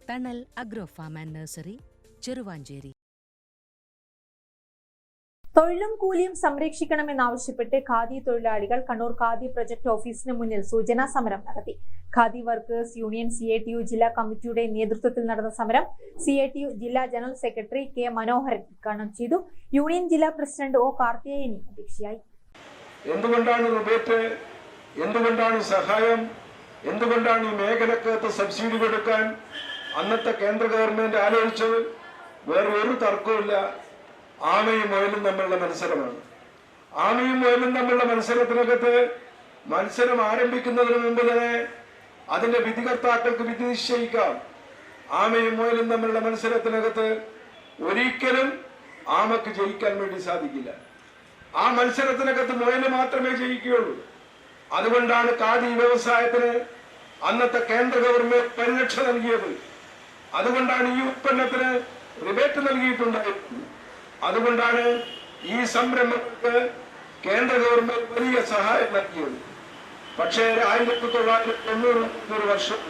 തണൽ agro farm and nursery, Cheruvanchery. തൊഴിലും കൂലിയും സംരക്ഷിക്കണമെന്നാവശ്യപ്പെട്ട് ഖാദി തൊഴിലാളികൾ കണ്ണൂർ ഖാദി പ്രൊജക്ട് ഓഫീസിന് മുന്നിൽ സൂചനാ സമരം നടത്തി. ഖാദി വർക്കേഴ്സ് യൂണിയൻ CATU ജില്ലാ കമ്മിറ്റിയുടെ നേതൃത്വത്തിൽ നടന്ന സമരം CATU ജില്ലാ ജനറൽ സെക്രട്ടറി K മനോഹരൻ ഉദ്ഘാടനം ചെയ്തു. യൂണിയൻ ജില്ലാ പ്രസിഡന്റ് O കാർത്തികേയനി അധ്യക്ഷയായി. എന്തുകൊണ്ടാണ് റിബേറ്റ്, എന്തുകൊണ്ടാണ് സഹായം, എന്തുകൊണ്ടാണ് ഈ മേഖലക്കകത്ത് സബ്സിഡി കൊടുക്കാൻ അന്നത്തെ കേന്ദ്ര ഗവൺമെന്റ് ആലോചിച്ചത്? വേറെ ഒരു തർക്കവുമില്ല. ആമയും മുയലും തമ്മിലുള്ള മത്സരമാണ്. ആമയും മുയലും തമ്മിലുള്ള മത്സരത്തിനകത്ത് മത്സരം ആരംഭിക്കുന്നതിന് മുമ്പ് തന്നെ അതിന്റെ വിധികർത്താക്കൾക്ക് വിധി നിശ്ചയിക്കാം. ആമയും മുയലും തമ്മിലുള്ള മത്സരത്തിനകത്ത് ഒരിക്കലും ആമക്ക് ജയിക്കാൻ വേണ്ടി സാധിക്കില്ല. ആ മത്സരത്തിനകത്ത് മുയല് മാത്രമേ ജയിക്കുകയുള്ളൂ. അതുകൊണ്ടാണ് ഖാദി വ്യവസായത്തിന് അന്നത്തെ കേന്ദ്ര ഗവൺമെന്റ് പരിരക്ഷ നൽകിയത്. അതുകൊണ്ടാണ് ഈ ഉൽപ്പന്നത്തിന് റിബേറ്റ് നൽകിയിട്ടുണ്ടായിരുന്നത്. അതുകൊണ്ടാണ് ഈ സംരംഭങ്ങൾക്ക് കേന്ദ്ര ഗവൺമെന്റ് വലിയ സഹായം നൽകിയത്. പക്ഷേ 1990 വർഷം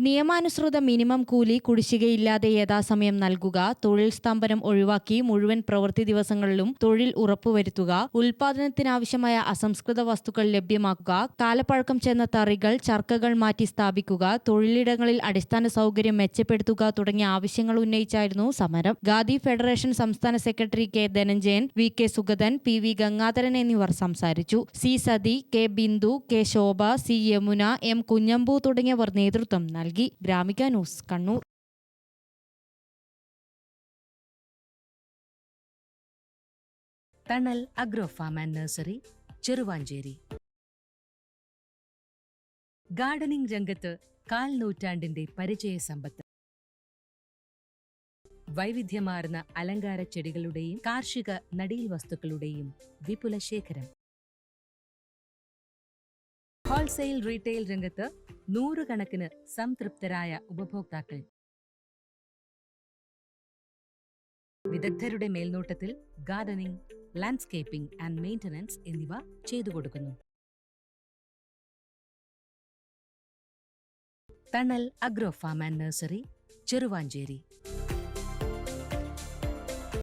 നിയമാനുസൃത മിനിമം കൂലി കുടിശ്ശികയില്ലാതെ യഥാസമയം നൽകുക, തൊഴിൽ സ്തംഭനം ഒഴിവാക്കി മുഴുവൻ പ്രവൃത്തി ദിവസങ്ങളിലും തൊഴിൽ ഉറപ്പുവരുത്തുക, ഉൽപാദനത്തിനാവശ്യമായ അസംസ്കൃത വസ്തുക്കൾ ലഭ്യമാക്കുക, കാലപ്പഴക്കം ചെന്ന തറികൾ, ചർക്കകൾ മാറ്റി സ്ഥാപിക്കുക, തൊഴിലിടങ്ങളിൽ അടിസ്ഥാന സൗകര്യം മെച്ചപ്പെടുത്തുക തുടങ്ങിയ ആവശ്യങ്ങൾ ഉന്നയിച്ചായിരുന്നു സമരം. ഖാദി ഫെഡറേഷൻ സംസ്ഥാന secretary K Dhananjayan, VK Sugathan, PV Gangadharan എന്നിവർ സംസാരിച്ചു. C sati, K Bindu, K ശോഭ, C യമുന, M കുഞ്ഞമ്പു തുടങ്ങിയവർ നേതൃത്വം നൽകി. Gramika news, Kannur. Thanal agro farm and nursery, Cheruvanchery. Gardening രംഗത്ത് 1/4 നൂറ്റാണ്ടിന്റെ പരിചയ സമ്പത്ത്. വൈവിധ്യമാർന്ന അലങ്കാര ചെടികളുടെയും കാർഷിക നടീൽ വസ്തുക്കളുടെയും വിപുല ശേഖരം. ഹോൾസെയിൽ റീറ്റെയിൽ രംഗത്ത് 100 കണക്കിന് സംതൃപ്തരായ ഉപഭോക്താക്കൾ. വിദഗ്ധരുടെ മേൽനോട്ടത്തിൽ ഗാർഡനിംഗ്, ലാൻഡ്സ്കേപ്പിംഗ് ആൻഡ് മെയിന്റനൻസ് എന്നിവ ചെയ്തു കൊടുക്കുന്നു. Thanal agro farm and nursery, Cheruvanchery.